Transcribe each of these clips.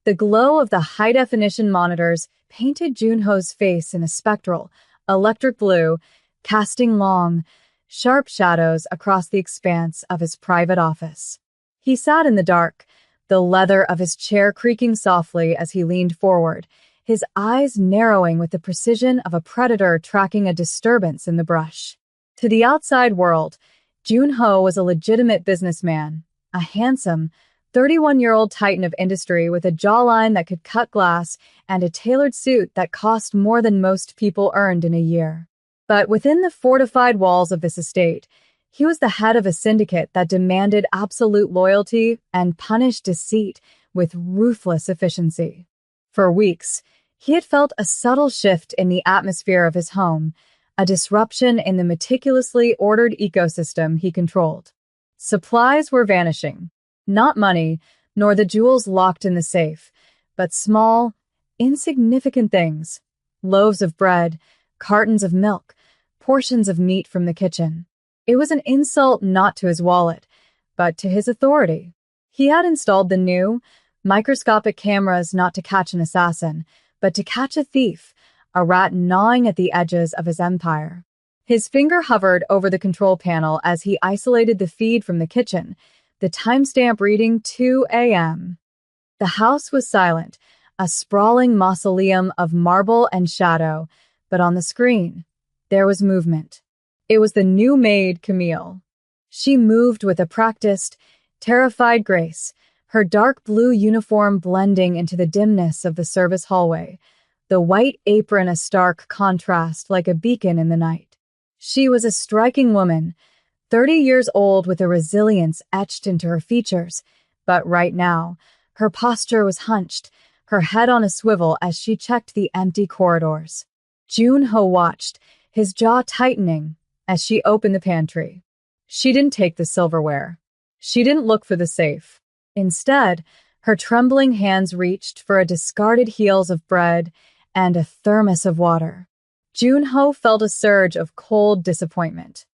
The glow of the high-definition monitors painted Junho's face in a spectral, electric blue, casting long, sharp shadows across the expanse of his private office. He sat in the dark, the leather of his chair creaking softly as he leaned forward, his eyes narrowing with the precision of a predator tracking a disturbance in the brush. To the outside world, Junho was a legitimate businessman, a handsome, 31-year-old titan of industry with a jawline that could cut glass and a tailored suit that cost more than most people earned in a year. But within the fortified walls of this estate, he was the head of a syndicate that demanded absolute loyalty and punished deceit with ruthless efficiency. For weeks, he had felt a subtle shift in the atmosphere of his home, a disruption in the meticulously ordered ecosystem he controlled. Supplies were vanishing. Not money, nor the jewels locked in the safe, but small, insignificant things. Loaves of bread, cartons of milk, portions of meat from the kitchen. It was an insult not to his wallet, but to his authority. He had installed the new, microscopic cameras not to catch an assassin, but to catch a thief, a rat gnawing at the edges of his empire. His finger hovered over the control panel as he isolated the feed from the kitchen, the timestamp reading 2 a.m. The house was silent, a sprawling mausoleum of marble and shadow, but on the screen, there was movement. It was the new maid, Camille. She moved with a practiced, terrified grace, her dark blue uniform blending into the dimness of the service hallway, the white apron a stark contrast like a beacon in the night. She was a striking woman, 30 years old with a resilience etched into her features, but right now, her posture was hunched, her head on a swivel as she checked the empty corridors. Junho watched, his jaw tightening, as she opened the pantry. She didn't take the silverware. She didn't look for the safe. Instead, her trembling hands reached for a discarded heels of bread and a thermos of water. Junho felt a surge of cold disappointment.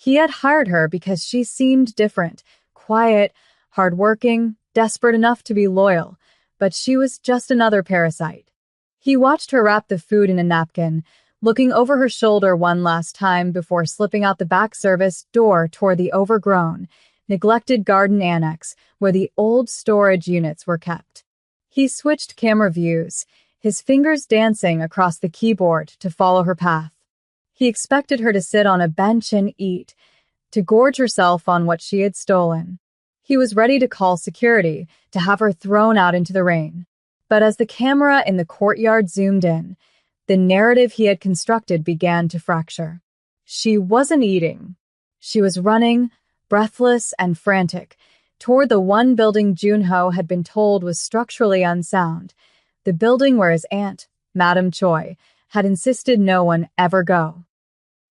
He had hired her because she seemed different, quiet, hardworking, desperate enough to be loyal, but she was just another parasite. He watched her wrap the food in a napkin, looking over her shoulder one last time before slipping out the back service door toward the overgrown, neglected garden annex where the old storage units were kept. He switched camera views, his fingers dancing across the keyboard to follow her path. He expected her to sit on a bench and eat, to gorge herself on what she had stolen. He was ready to call security, to have her thrown out into the rain. But as the camera in the courtyard zoomed in, the narrative he had constructed began to fracture. She wasn't eating. She was running, breathless and frantic, toward the one building Junho had been told was structurally unsound, the building where his aunt, Madame Choi, had insisted no one ever go.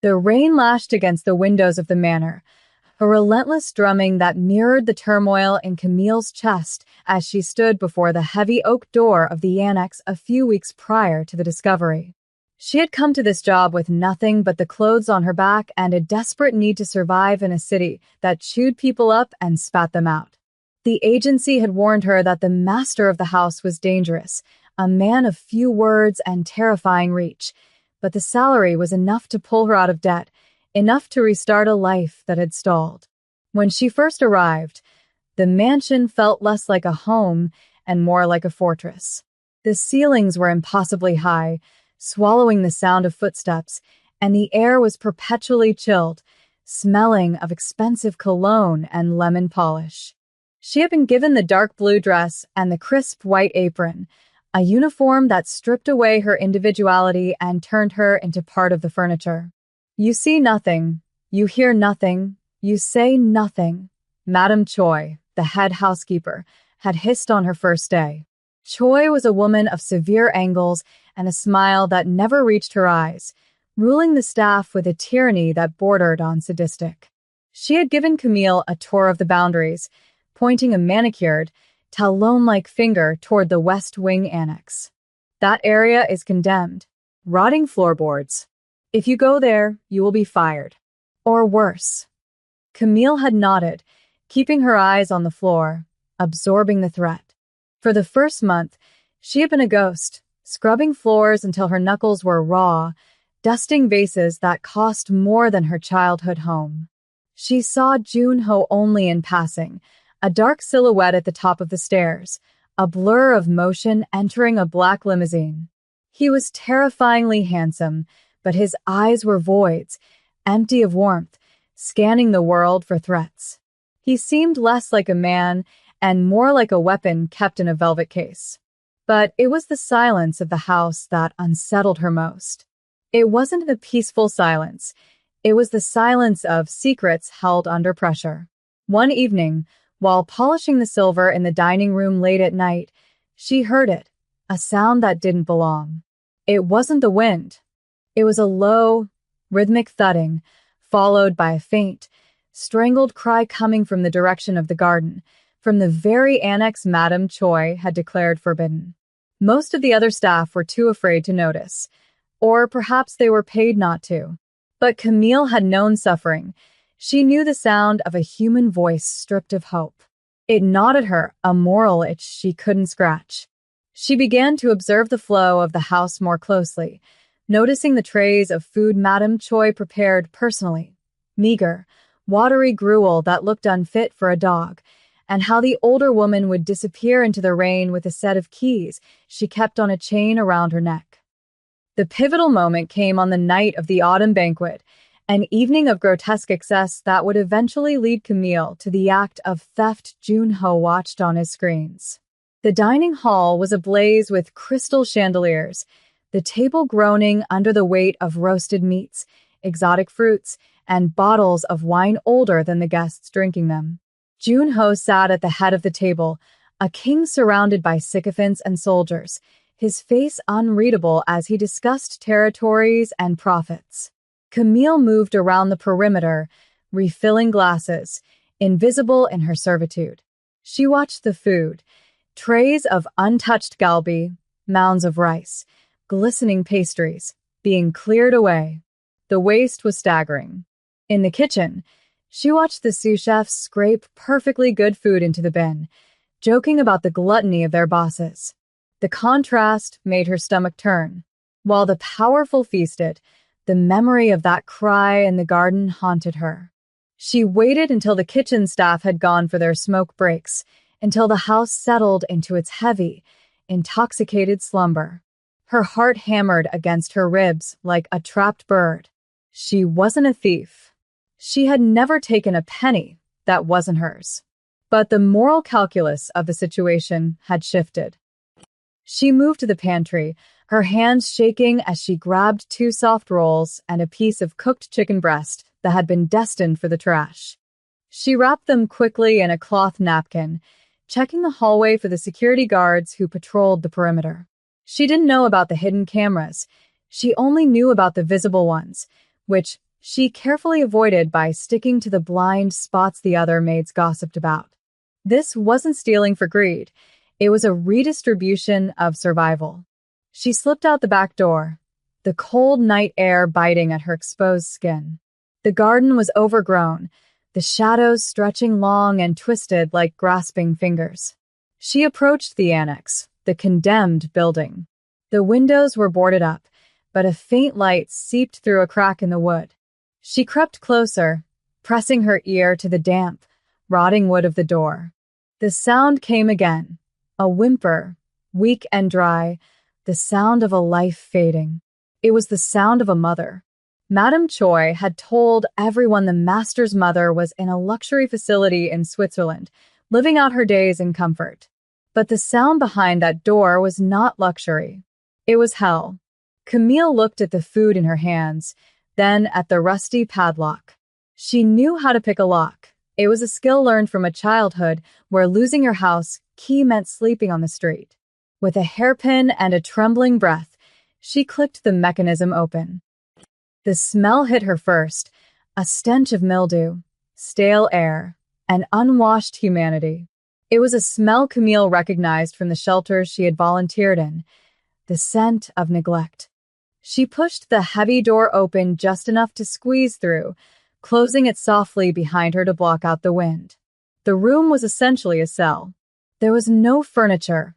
The rain lashed against the windows of the manor, a relentless drumming that mirrored the turmoil in Camille's chest as she stood before the heavy oak door of the annex a few weeks prior to the discovery. She had come to this job with nothing but the clothes on her back and a desperate need to survive in a city that chewed people up and spat them out. The agency had warned her that the master of the house was dangerous, a man of few words and terrifying reach, but the salary was enough to pull her out of debt, enough to restart a life that had stalled. When she first arrived, the mansion felt less like a home and more like a fortress. The ceilings were impossibly high, swallowing the sound of footsteps, and the air was perpetually chilled, smelling of expensive cologne and lemon polish. She had been given the dark blue dress and the crisp white apron, a uniform that stripped away her individuality and turned her into part of the furniture. You see nothing, you hear nothing, you say nothing, Madame Choi, the head housekeeper, had hissed on her first day. Choi was a woman of severe angles and a smile that never reached her eyes, ruling the staff with a tyranny that bordered on sadistic. She had given Camille a tour of the boundaries, pointing a manicured, talon-like finger toward the West Wing Annex. That area is condemned. Rotting floorboards. If you go there, you will be fired. Or worse. Camille had nodded, keeping her eyes on the floor, absorbing the threat. For the first month, she had been a ghost, scrubbing floors until her knuckles were raw, dusting vases that cost more than her childhood home. She saw Junho only in passing, a dark silhouette at the top of the stairs, a blur of motion entering a black limousine. He was terrifyingly handsome, but his eyes were voids, empty of warmth, scanning the world for threats. He seemed less like a man and more like a weapon kept in a velvet case. But it was the silence of the house that unsettled her most. It wasn't the peaceful silence. It was the silence of secrets held under pressure. One evening, while polishing the silver in the dining room late at night, she heard it, a sound that didn't belong. It wasn't the wind. It was a low, rhythmic thudding, followed by a faint, strangled cry coming from the direction of the garden, from the very annex Madame Choi had declared forbidden. Most of the other staff were too afraid to notice, or perhaps they were paid not to. But Camille had known suffering. She knew the sound of a human voice stripped of hope. It gnawed at her, a moral itch she couldn't scratch. She began to observe the flow of the house more closely, noticing the trays of food Madame Choi prepared personally, meager, watery gruel that looked unfit for a dog, and how the older woman would disappear into the rain with a set of keys she kept on a chain around her neck. The pivotal moment came on the night of the autumn banquet, an evening of grotesque excess that would eventually lead Camille to the act of theft Junho watched on his screens. The dining hall was ablaze with crystal chandeliers, the table groaning under the weight of roasted meats, exotic fruits, and bottles of wine older than the guests drinking them. Junho sat at the head of the table, a king surrounded by sycophants and soldiers, his face unreadable as he discussed territories and profits. Camille moved around the perimeter, refilling glasses, invisible in her servitude. She watched the food, trays of untouched galbi, mounds of rice, glistening pastries, being cleared away. The waste was staggering. In the kitchen, she watched the sous chefs scrape perfectly good food into the bin, joking about the gluttony of their bosses. The contrast made her stomach turn. While the powerful feasted, the memory of that cry in the garden haunted her. She waited until the kitchen staff had gone for their smoke breaks, until the house settled into its heavy, intoxicated slumber. Her heart hammered against her ribs like a trapped bird. She wasn't a thief. She had never taken a penny that wasn't hers. But the moral calculus of the situation had shifted. She moved to the pantry, her hands shaking as she grabbed 2 soft rolls and a piece of cooked chicken breast that had been destined for the trash. She wrapped them quickly in a cloth napkin, checking the hallway for the security guards who patrolled the perimeter. She didn't know about the hidden cameras. She only knew about the visible ones, which she carefully avoided by sticking to the blind spots the other maids gossiped about. This wasn't stealing for greed. It was a redistribution of survival. She slipped out the back door, the cold night air biting at her exposed skin. The garden was overgrown, the shadows stretching long and twisted like grasping fingers. She approached the annex, the condemned building. The windows were boarded up, but a faint light seeped through a crack in the wood. She crept closer, pressing her ear to the damp, rotting wood of the door. The sound came again, a whimper, weak and dry, the sound of a life fading. It was the sound of a mother. Madame Choi had told everyone the master's mother was in a luxury facility in Switzerland, living out her days in comfort. But the sound behind that door was not luxury. It was hell. Camille looked at the food in her hands, then at the rusty padlock. She knew how to pick a lock. It was a skill learned from a childhood where losing your house key meant sleeping on the street. With a hairpin and a trembling breath, she clicked the mechanism open. The smell hit her first, a stench of mildew, stale air, and unwashed humanity. It was a smell Camille recognized from the shelters she had volunteered in, the scent of neglect. She pushed the heavy door open just enough to squeeze through, closing it softly behind her to block out the wind. The room was essentially a cell. There was no furniture,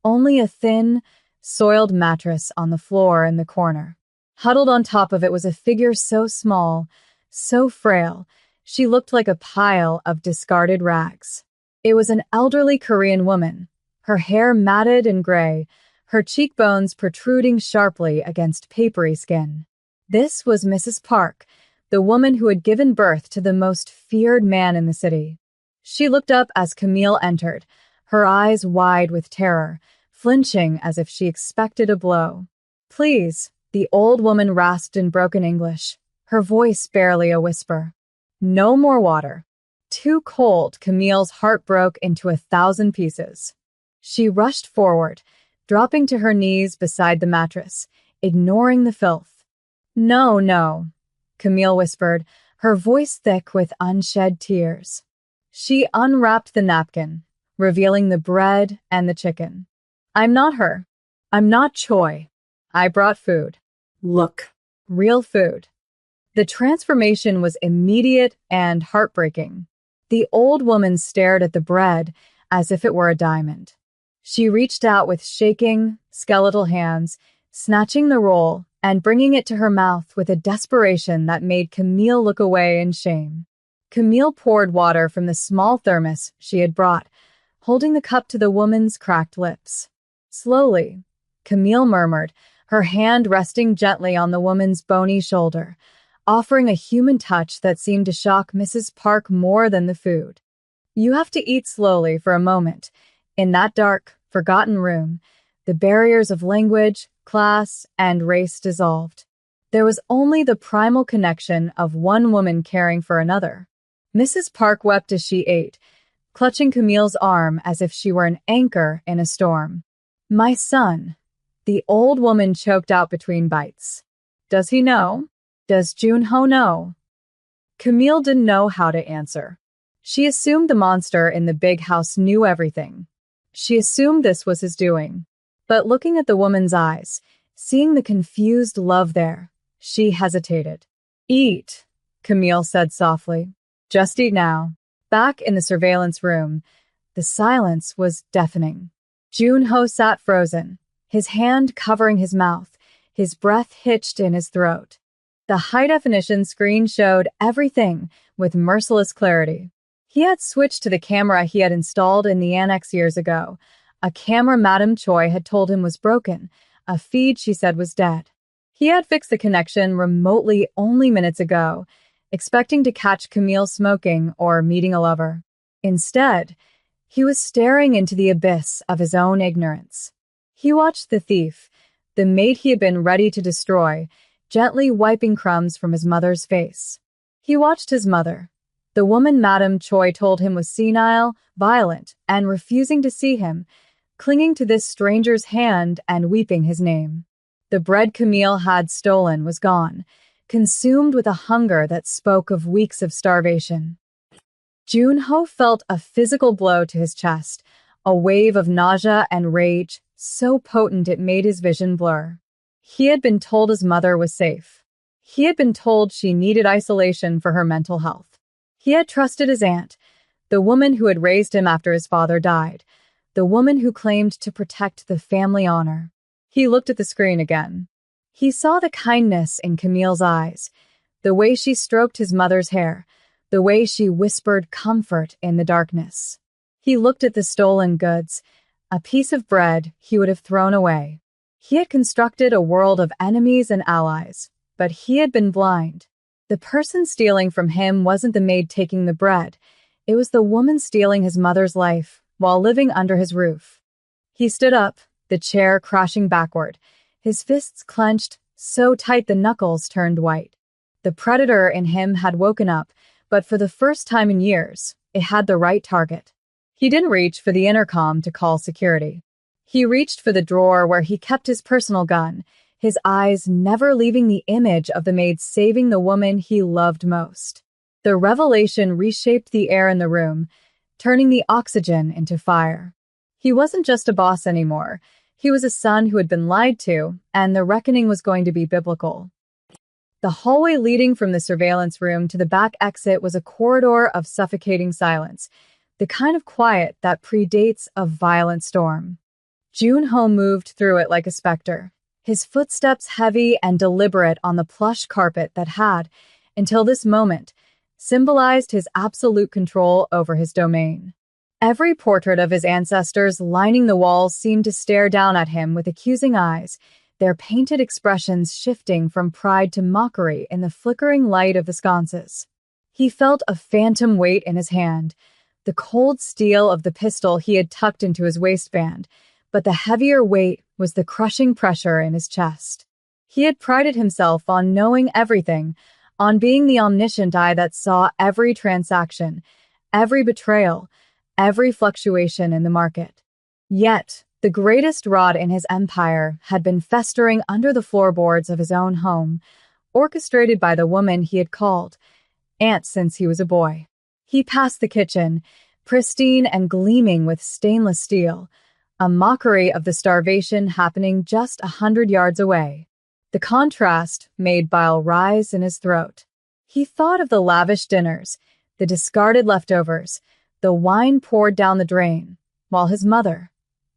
only a thin, soiled mattress on the floor in the corner. Huddled on top of it was a figure so small, so frail, she looked like a pile of discarded rags. It was an elderly Korean woman, her hair matted and gray, her cheekbones protruding sharply against papery skin. This was Mrs. Park, the woman who had given birth to the most feared man in the city. She looked up as Camille entered, her eyes wide with terror, flinching as if she expected a blow. "Please," the old woman rasped in broken English, her voice barely a whisper. "No more water." Too cold, Camille's heart broke into 1,000 pieces. She rushed forward, dropping to her knees beside the mattress, ignoring the filth. "No, no," Camille whispered, her voice thick with unshed tears. She unwrapped the napkin, revealing the bread and the chicken. "I'm not her. I'm not Choi. I brought food. Look, real food." The transformation was immediate and heartbreaking. The old woman stared at the bread as if it were a diamond. She reached out with shaking, skeletal hands, snatching the roll and bringing it to her mouth with a desperation that made Camille look away in shame. Camille poured water from the small thermos she had brought, holding the cup to the woman's cracked lips. Slowly, Camille murmured, her hand resting gently on the woman's bony shoulder, offering a human touch that seemed to shock Mrs. Park more than the food. "You have to eat slowly for a moment." In that dark, forgotten room, the barriers of language, class, and race dissolved. There was only the primal connection of one woman caring for another. Mrs. Park wept as she ate, clutching Camille's arm as if she were an anchor in a storm. "My son," the old woman choked out between bites. "Does he know? Does Junho know?" Camille didn't know how to answer. She assumed the monster in the big house knew everything. She assumed this was his doing. But looking at the woman's eyes, seeing the confused love there, she hesitated. "Eat," Camille said softly. "Just eat now." Back in the surveillance room, the silence was deafening. Junho sat frozen, his hand covering his mouth, his breath hitched in his throat. The high-definition screen showed everything with merciless clarity. He had switched to the camera he had installed in the annex years ago, a camera Madame Choi had told him was broken, a feed she said was dead. He had fixed the connection remotely only minutes ago, expecting to catch Camille smoking or meeting a lover. Instead, he was staring into the abyss of his own ignorance. He watched the thief, the maid he had been ready to destroy, gently wiping crumbs from his mother's face. He watched his mother, the woman Madame Choi told him was senile, violent, and refusing to see him, clinging to this stranger's hand and weeping his name. The bread Camille had stolen was gone, consumed with a hunger that spoke of weeks of starvation. Junho felt a physical blow to his chest, a wave of nausea and rage so potent it made his vision blur. He had been told his mother was safe. He had been told she needed isolation for her mental health. He had trusted his aunt, the woman who had raised him after his father died, the woman who claimed to protect the family honor. He looked at the screen again. He saw the kindness in Camille's eyes, the way she stroked his mother's hair, the way she whispered comfort in the darkness. He looked at the stolen goods, a piece of bread he would have thrown away. He had constructed a world of enemies and allies, but he had been blind. The person stealing from him wasn't the maid taking the bread. It was the woman stealing his mother's life while living under his roof. He stood up, the chair crashing backward, his fists clenched so tight the knuckles turned white. The predator in him had woken up, but for the first time in years, it had the right target. He didn't reach for the intercom to call security. He reached for the drawer where he kept his personal gun, his eyes never leaving the image of the maid saving the woman he loved most. The revelation reshaped the air in the room, turning the oxygen into fire. He wasn't just a boss anymore. He was a son who had been lied to, and the reckoning was going to be biblical. The hallway leading from the surveillance room to the back exit was a corridor of suffocating silence. the kind of quiet that predates a violent storm. Junho moved through it like a specter, his footsteps heavy and deliberate on the plush carpet that had, until this moment, symbolized his absolute control over his domain. Every portrait of his ancestors lining the walls seemed to stare down at him with accusing eyes, their painted expressions shifting from pride to mockery in the flickering light of the sconces. He felt a phantom weight in his hand, the cold steel of the pistol he had tucked into his waistband, but the heavier weight was the crushing pressure in his chest. He had prided himself on knowing everything, on being the omniscient eye that saw every transaction, every betrayal, every fluctuation in the market. Yet, the greatest rod in his empire had been festering under the floorboards of his own home, orchestrated by the woman he had called Aunt since he was a boy. He passed the kitchen, pristine and gleaming with stainless steel, a mockery of the starvation happening just 100 yards away. The contrast made bile rise in his throat. He thought of the lavish dinners, the discarded leftovers, the wine poured down the drain, while his mother,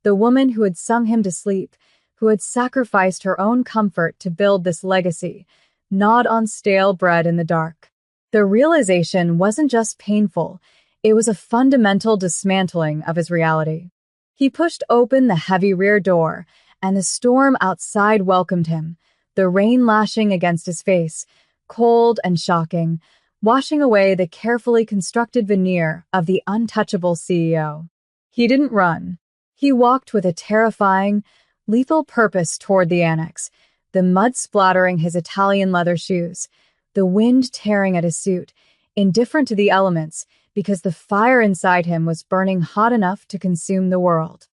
the woman who had sung him to sleep, who had sacrificed her own comfort to build this legacy, gnawed on stale bread in the dark. The realization wasn't just painful, it was a fundamental dismantling of his reality. He pushed open the heavy rear door, and the storm outside welcomed him, the rain lashing against his face, cold and shocking, washing away the carefully constructed veneer of the untouchable CEO. He didn't run. He walked with a terrifying, lethal purpose toward the annex, the mud splattering his Italian leather shoes, the wind tearing at his suit, indifferent to the elements, because the fire inside him was burning hot enough to consume the world.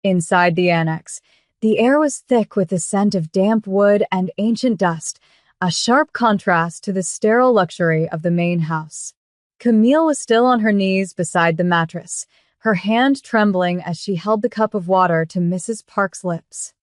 Inside the annex, the air was thick with the scent of damp wood and ancient dust, a sharp contrast to the sterile luxury of the main house. Camille was still on her knees beside the mattress, her hand trembling as she held the cup of water to Mrs. Park's lips.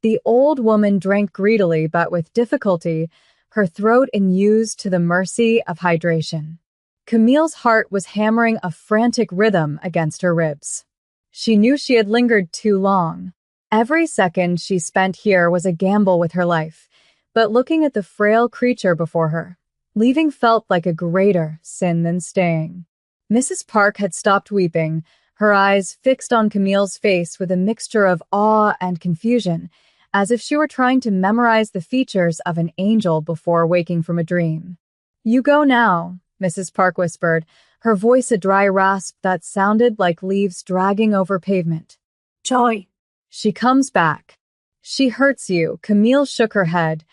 The old woman drank greedily but with difficulty, her throat unused to the mercy of hydration. Camille's heart was hammering a frantic rhythm against her ribs. She knew she had lingered too long. Every second she spent here was a gamble with her life, but looking at the frail creature before her, leaving felt like a greater sin than staying. Mrs. Park had stopped weeping, her eyes fixed on Camille's face with a mixture of awe and confusion, as if she were trying to memorize the features of an angel before waking from a dream. "You go now," Mrs. Park whispered, her voice a dry rasp that sounded like leaves dragging over pavement. "Joy." "She comes back. She hurts you," Camille shook her head,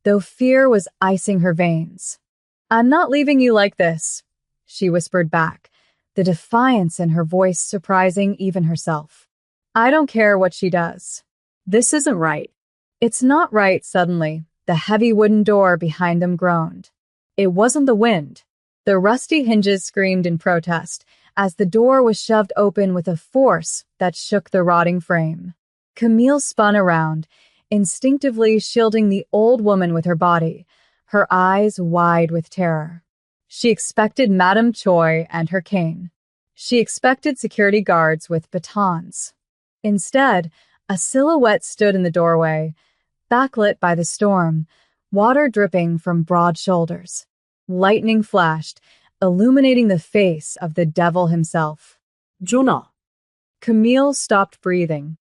though fear was icing her veins. "I'm not leaving you like this," she whispered back, the defiance in her voice surprising even herself. "I don't care what she does. This isn't right." "It's not right," suddenly. The heavy wooden door behind them groaned. It wasn't the wind. The rusty hinges screamed in protest as the door was shoved open with a force that shook the rotting frame. Camille spun around, instinctively shielding the old woman with her body, her eyes wide with terror. She expected Madame Choi and her cane. She expected security guards with batons. Instead, a silhouette stood in the doorway, backlit by the storm, water dripping from broad shoulders. Lightning flashed, illuminating the face of the devil himself. "Juno." Camille stopped breathing.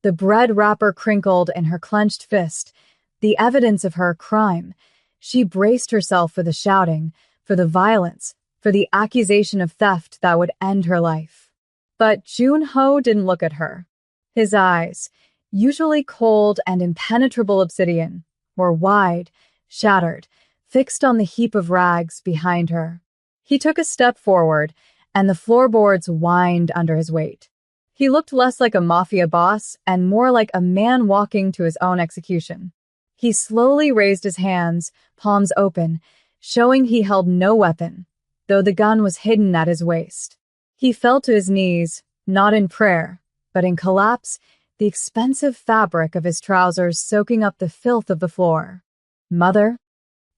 The bread wrapper crinkled in her clenched fist, the evidence of her crime. She braced herself for the shouting, for the violence, for the accusation of theft that would end her life. But Junho didn't look at her. His eyes, usually cold and impenetrable obsidian, were wide, shattered, fixed on the heap of rags behind her. He took a step forward, and the floorboards whined under his weight. He looked less like a mafia boss and more like a man walking to his own execution. He slowly raised his hands, palms open, showing he held no weapon, though the gun was hidden at his waist. He fell to his knees, not in prayer, but in collapse, the expensive fabric of his trousers soaking up the filth of the floor. "Mother?"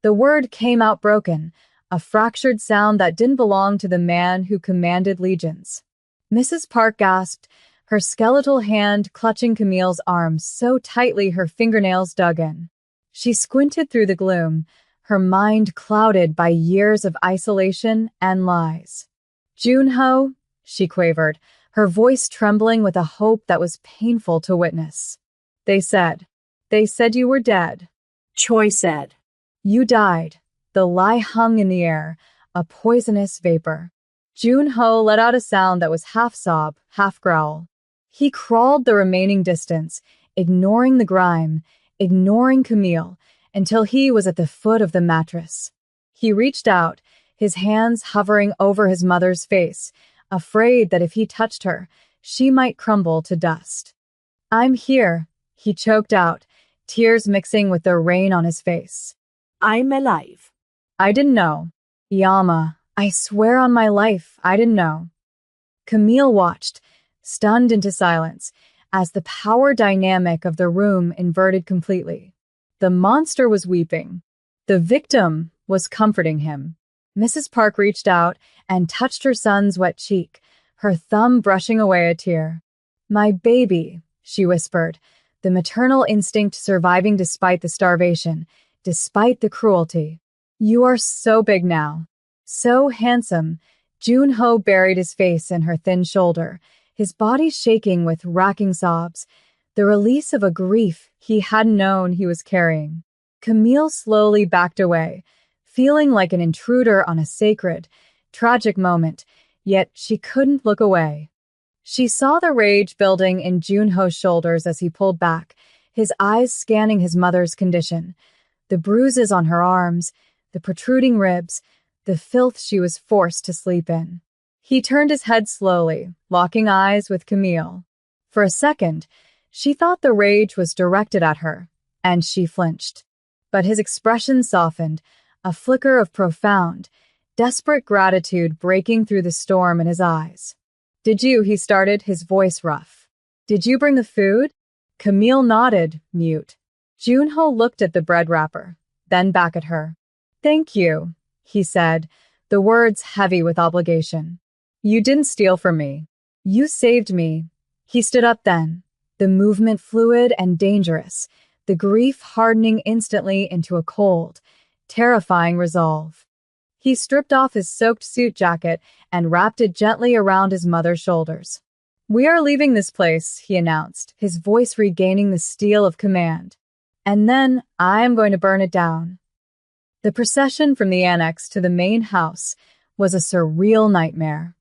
The word came out broken, a fractured sound that didn't belong to the man who commanded legions. Mrs. Park gasped, her skeletal hand clutching Camille's arm so tightly her fingernails dug in. She squinted through the gloom, her mind clouded by years of isolation and lies. "Junho," she quavered, her voice trembling with a hope that was painful to witness. They said you were dead." Choi said. "You died." The lie hung in the air, a poisonous vapor. Junho let out a sound that was half sob, half growl. He crawled the remaining distance, ignoring the grime, ignoring Camille, until he was at the foot of the mattress. He reached out, his hands hovering over his mother's face, afraid that if he touched her, she might crumble to dust. "I'm here," he choked out, tears mixing with the rain on his face. "I'm alive." "I didn't know. Yama, I swear on my life, I didn't know." Camille watched, stunned into silence, as the power dynamic of the room inverted completely. The monster was weeping. The victim was comforting him. Mrs. Park reached out and touched her son's wet cheek, her thumb brushing away a tear. "My baby," she whispered, the maternal instinct surviving despite the starvation, despite the cruelty. "You are so big now. So handsome." Junho buried his face in her thin shoulder, his body shaking with racking sobs, the release of a grief he hadn't known he was carrying. Camille slowly backed away, feeling like an intruder on a sacred, tragic moment, yet she couldn't look away. She saw the rage building in Junho's shoulders as he pulled back, his eyes scanning his mother's condition, the bruises on her arms, the protruding ribs, the filth she was forced to sleep in. He turned his head slowly, locking eyes with Camille. For a second, she thought the rage was directed at her, and she flinched. But his expression softened, a flicker of profound, desperate gratitude breaking through the storm in his eyes. "Did you," he started, his voice rough. "Did you bring the food?" Camille nodded, mute. Junho looked at the bread wrapper, then back at her. "Thank you," he said, the words heavy with obligation. "You didn't steal from me. You saved me." He stood up then, the movement fluid and dangerous, the grief hardening instantly into a cold, terrifying resolve. He stripped off his soaked suit jacket and wrapped it gently around his mother's shoulders. "We are leaving this place," he announced, his voice regaining the steel of command. "And then I am going to burn it down." The procession from the annex to the main house was a surreal nightmare.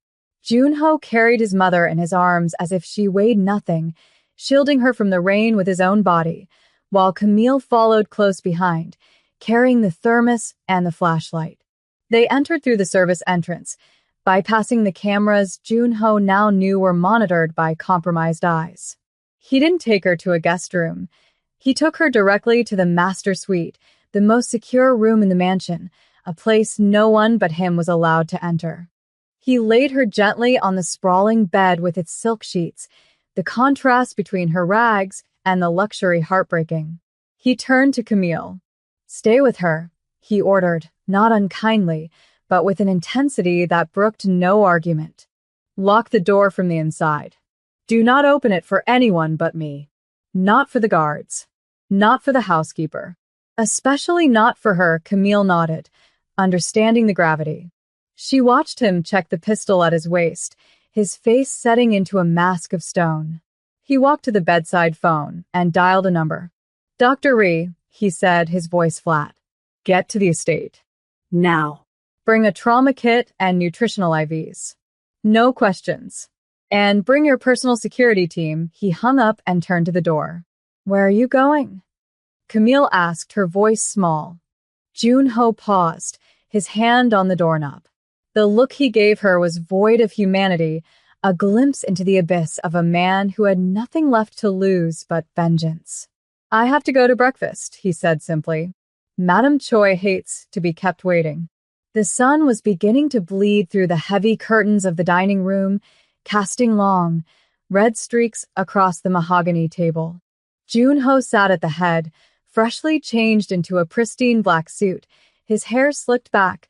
Junho carried his mother in his arms as if she weighed nothing, shielding her from the rain with his own body, while Camille followed close behind, carrying the thermos and the flashlight. They entered through the service entrance, bypassing the cameras Junho now knew were monitored by compromised eyes. He didn't take her to a guest room. He took her directly to the master suite, the most secure room in the mansion, a place no one but him was allowed to enter. He laid her gently on the sprawling bed with its silk sheets, the contrast between her rags and the luxury heartbreaking. He turned to Camille. "Stay with her," he ordered, not unkindly, but with an intensity that brooked no argument. "Lock the door from the inside. Do not open it for anyone but me. Not for the guards. Not for the housekeeper. Especially not for her." Camille nodded, understanding the gravity. She watched him check the pistol at his waist, his face setting into a mask of stone. He walked to the bedside phone and dialed a number. "Dr. Rhee," he said, his voice flat. "Get to the estate. Now. Bring a trauma kit and nutritional IVs. No questions. And bring your personal security team." He hung up and turned to the door. "Where are you going?" Camille asked, her voice small. Junho paused, his hand on the doorknob. The look he gave her was void of humanity, a glimpse into the abyss of a man who had nothing left to lose but vengeance. "I have to go to breakfast," he said simply. "Madame Choi hates to be kept waiting." The sun was beginning to bleed through the heavy curtains of the dining room, casting long, red streaks across the mahogany table. Junho sat at the head, freshly changed into a pristine black suit, his hair slicked back,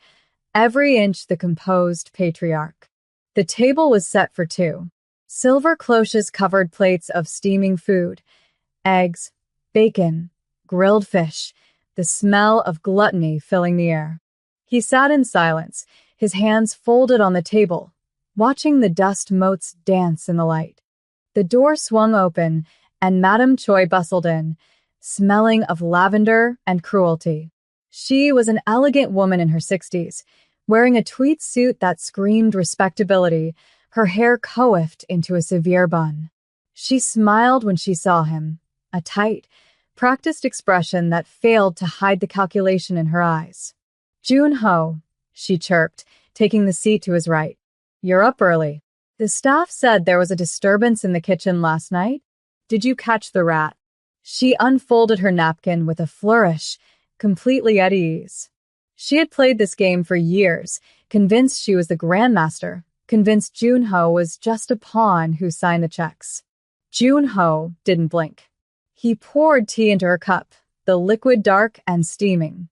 every inch the composed patriarch. The table was set for two. Silver cloches covered plates of steaming food, eggs, bacon, grilled fish, the smell of gluttony filling the air. He sat in silence, his hands folded on the table, watching the dust motes dance in the light. The door swung open, and Madame Choi bustled in, smelling of lavender and cruelty. She was an elegant woman in her 60s, wearing a tweed suit that screamed respectability, her hair coiffed into a severe bun. She smiled when she saw him, a tight, practiced expression that failed to hide the calculation in her eyes. "Jun-ho," she chirped, taking the seat to his right. "You're up early. The staff said there was a disturbance in the kitchen last night. Did you catch the rat?" She unfolded her napkin with a flourish, completely at ease. She had played this game for years, convinced she was the grandmaster, convinced Jun-ho was just a pawn who signed the checks. Jun-ho didn't blink. He poured tea into her cup, the liquid dark and steaming.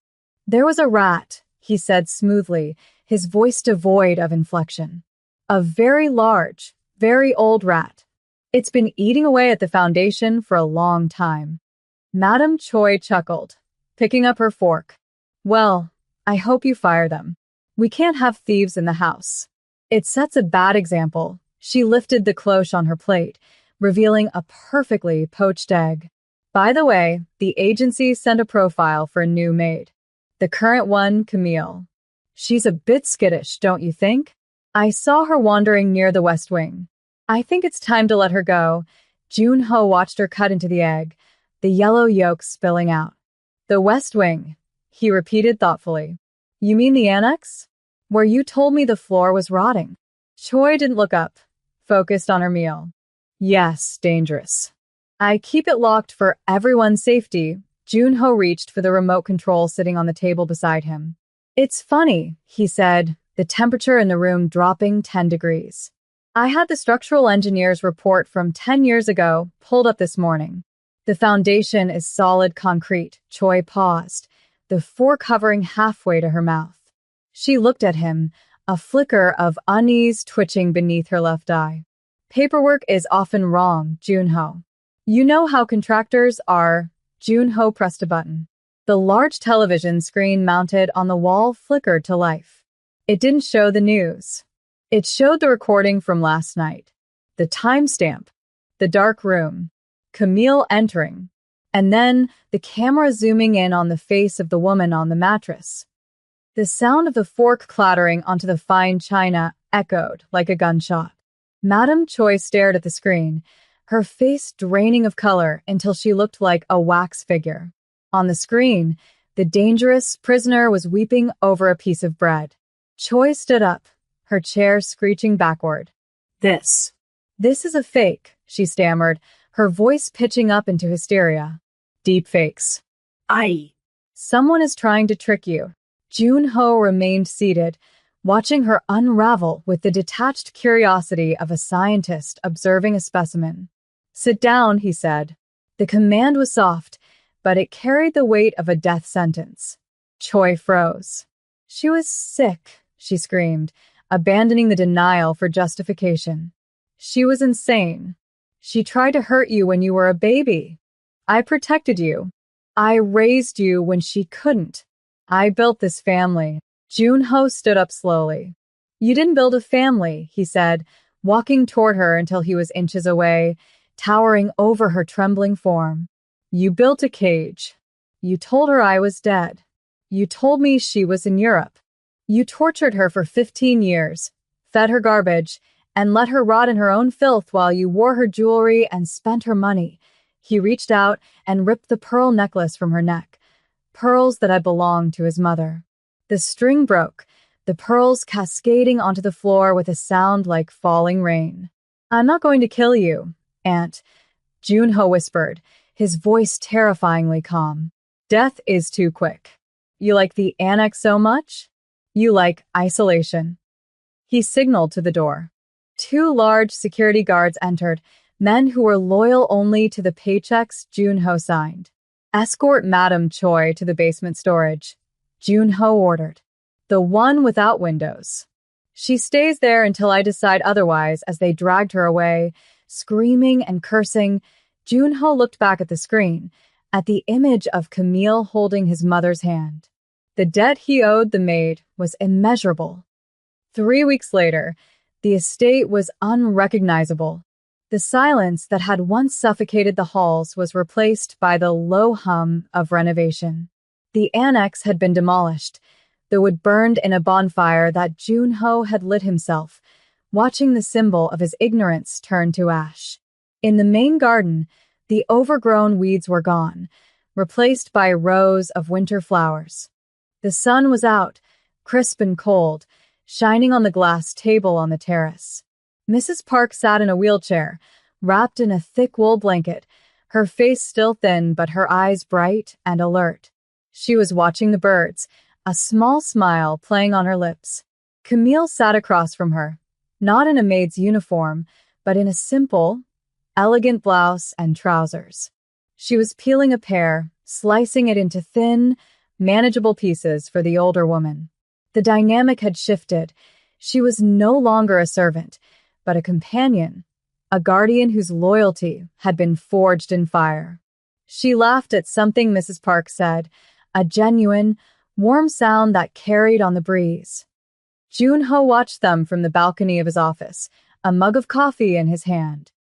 "There was a rat," he said smoothly, his voice devoid of inflection. "A very large, very old rat. It's been eating away at the foundation for a long time." Madame Choi chuckled, picking up her fork. "Well, I hope you fire them. We can't have thieves in the house. It sets a bad example." She lifted the cloche on her plate, revealing a perfectly poached egg. "By the way, the agency sent a profile for a new maid. The current one, Camille. She's a bit skittish, don't you think? I saw her wandering near the West Wing. I think it's time to let her go." Jun-ho watched her cut into the egg, the yellow yolk spilling out. "The West Wing," he repeated thoughtfully. "You mean the annex? Where you told me the floor was rotting?" Choi didn't look up, focused on her meal. "Yes, dangerous. I keep it locked for everyone's safety." Jun-ho reached for the remote control sitting on the table beside him. "It's funny," he said, the temperature in the room dropping 10 degrees. "I had the structural engineer's report from 10 years ago pulled up this morning. The foundation is solid concrete." Choi paused, the fork hovering halfway to her mouth. She looked at him, a flicker of unease twitching beneath her left eye. "Paperwork is often wrong, Jun-ho. You know how contractors are." Jun-ho pressed a button. The large television screen mounted on the wall flickered to life. It didn't show the news. It showed the recording from last night. The timestamp. The dark room. Camille entering. And then the camera zooming in on the face of the woman on the mattress. The sound of the fork clattering onto the fine china echoed like a gunshot. Madame Choi stared at the screen, her face draining of color until she looked like a wax figure. On the screen, the dangerous prisoner was weeping over a piece of bread. Choi stood up, her chair screeching backward. This is a fake," she stammered, her voice pitching up into hysteria. "Deep fakes. Someone is trying to trick you." Jun-ho remained seated, watching her unravel with the detached curiosity of a scientist observing a specimen. "Sit down," he said. The command was soft, but it carried the weight of a death sentence. Choi froze. "She was sick," she screamed, abandoning the denial for justification. "She was insane. She tried to hurt you when you were a baby. I protected you. I raised you when she couldn't. I built this family." Jun-ho stood up slowly. "You didn't build a family," he said, walking toward her until he was inches away, towering over her trembling form. "You built a cage. You told her I was dead. You told me she was in Europe. You tortured her for 15 years, fed her garbage, and let her rot in her own filth while you wore her jewelry and spent her money." He reached out and ripped the pearl necklace from her neck, pearls that had belonged to his mother. The string broke, the pearls cascading onto the floor with a sound like falling rain. "I'm not going to kill you, Aunt," Jun-ho whispered, his voice terrifyingly calm. "Death is too quick. You like the annex so much? You like isolation." He signaled to the door. 2 large security guards entered, men who were loyal only to the paychecks Jun-ho signed. "Escort Madame Choi to the basement storage," Jun-ho ordered. "The one without windows." She stays there until I decide otherwise as they dragged her away. Screaming and cursing, Junho looked back at the screen, at the image of Camille holding his mother's hand. The debt he owed the maid was immeasurable. 3 weeks later, the estate was unrecognizable. The silence that had once suffocated the halls was replaced by the low hum of renovation. The annex had been demolished, the wood burned in a bonfire that Junho had lit himself, watching the symbol of his ignorance turn to ash. In the main garden, the overgrown weeds were gone, replaced by rows of winter flowers. The sun was out, crisp and cold, shining on the glass table on the terrace. Mrs. Park sat in a wheelchair, wrapped in a thick wool blanket, her face still thin but her eyes bright and alert. She was watching the birds, a small smile playing on her lips. Camille sat across from her, not in a maid's uniform, but in a simple, elegant blouse and trousers. She was peeling a pear, slicing it into thin, manageable pieces for the older woman. The dynamic had shifted. She was no longer a servant, but a companion, a guardian whose loyalty had been forged in fire. She laughed at something Mrs. Park said, a genuine, warm sound that carried on the breeze. Junho watched them from the balcony of his office, a mug of coffee in his hand.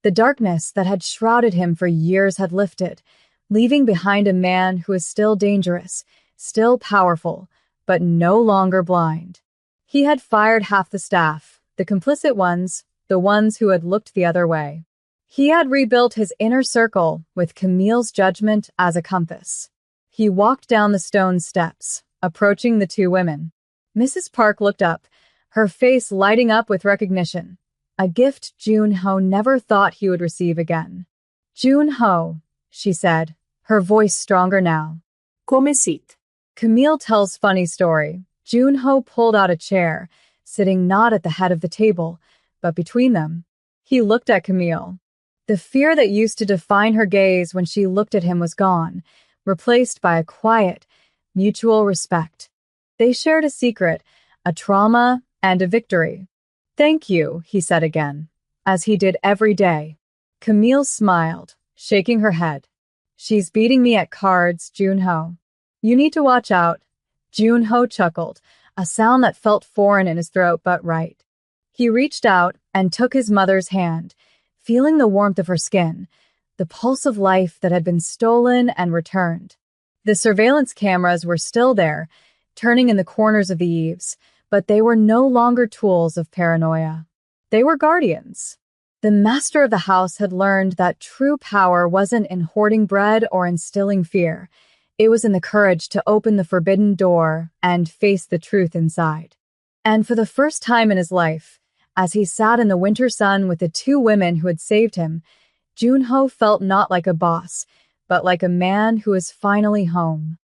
The darkness that had shrouded him for years had lifted, leaving behind a man who was still dangerous, still powerful, but no longer blind. He had fired half the staff, the complicit ones, the ones who had looked the other way. He had rebuilt his inner circle with Camille's judgment as a compass. He walked down the stone steps, approaching the two women. Mrs. Park looked up, her face lighting up with recognition, a gift Junho never thought he would receive again. "Junho," she said, her voice stronger now. Come sit. Camille tells funny story. Junho pulled out a chair, sitting not at the head of the table, but between them. He looked at Camille. The fear that used to define her gaze when she looked at him was gone, replaced by a quiet, mutual respect. They shared a secret, a trauma, and a victory. "Thank you," he said again, as he did every day. Camille smiled, shaking her head. "She's beating me at cards, Junho. You need to watch out." Junho chuckled, a sound that felt foreign in his throat but right. He reached out and took his mother's hand, feeling the warmth of her skin, the pulse of life that had been stolen and returned. The surveillance cameras were still there, turning in the corners of the eaves, but they were no longer tools of paranoia. They were guardians. The master of the house had learned that true power wasn't in hoarding bread or instilling fear. It was in the courage to open the forbidden door and face the truth inside. And for the first time in his life, as he sat in the winter sun with the two women who had saved him, Junho felt not like a boss, but like a man who was finally home.